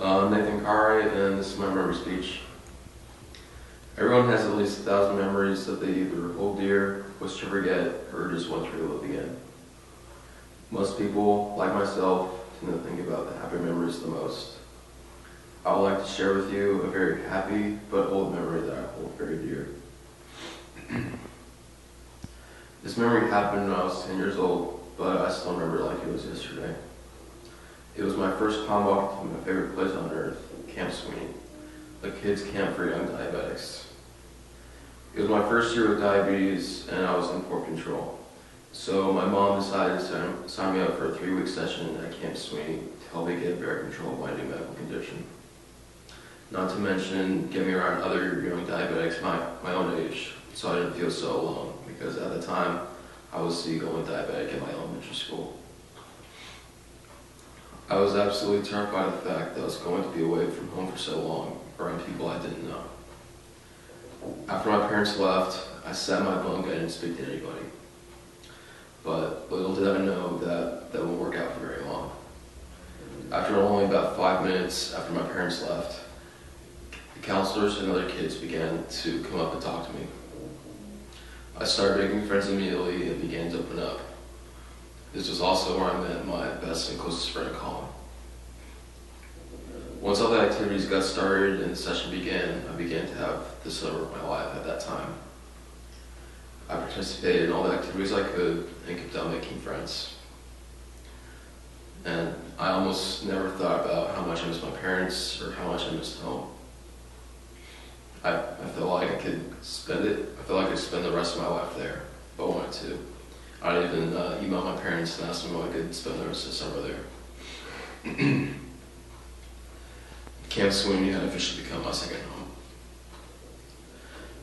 Nathan Carey, and this is my memory speech. Everyone has at least 1,000 memories that they either hold dear, wish to forget, or just want to relive again. Most people, like myself, tend to think about the happy memories the most. I would like to share with you a very happy but old memory that I hold very dear. This memory happened when I was 10 years old, but I still remember it like it was yesterday. It was my first time walking to my favorite place on earth, Camp Sweeney, a kids' camp for young diabetics. It was my first year with diabetes, and I was in port control. So my mom decided to sign me up for a 3-week session at Camp Sweeney to help me get better control of my new medical condition. Not to mention, get me around other young diabetics my own age, so I didn't feel so alone, because at the time, I was the only diabetic in my elementary school. I was absolutely terrified of the fact that I was going to be away from home for so long, around people I didn't know. After my parents left, I sat in my bunk and I didn't speak to anybody. But little did I know that that wouldn't work out for very long. After only about 5 minutes after my parents left, the counselors and other kids began to come up and talk to me. I started making friends immediately and began to open up. This was also where I met my best and closest friend, Colin. Once all the activities got started and the session began, I began to have the summer of my life at that time. I participated in all the activities I could and kept on making friends. And I almost never thought about how much I missed my parents or how much I missed home. I felt like I could spend the rest of my life there if I wanted to. I'd even email my parents and ask them if I could spend the rest of the summer there. Camp Sweeney had officially become my second home.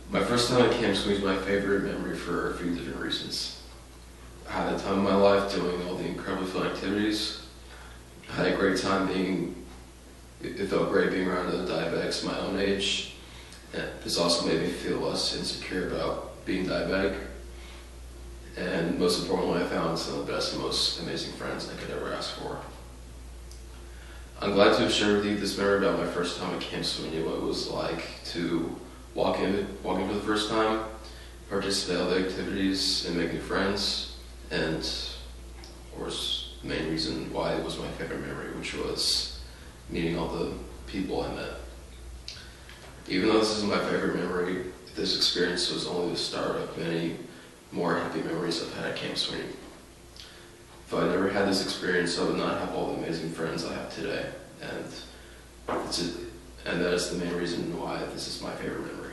My first time at Camp Sweeney is my favorite memory for a few different reasons. I had a time in my life doing all the incredibly fun activities. I had a great time it felt great being around other diabetics my own age. And this also made me feel less insecure about being diabetic. And most importantly, I found some of the best and most amazing friends I could ever ask for. I'm glad to have shared with you this memory about my first time at Camp Sweeney, what it was like to walk in for the first time, participate in all the activities and make new friends, and of course, the main reason why it was my favorite memory, which was meeting all the people I met. Even though this isn't my favorite memory, this experience was only the start of many more happy memories I've had at Camp Sweeney. If I never had this experience, I would not have all the amazing friends I have today, and that is the main reason why this is my favorite memory.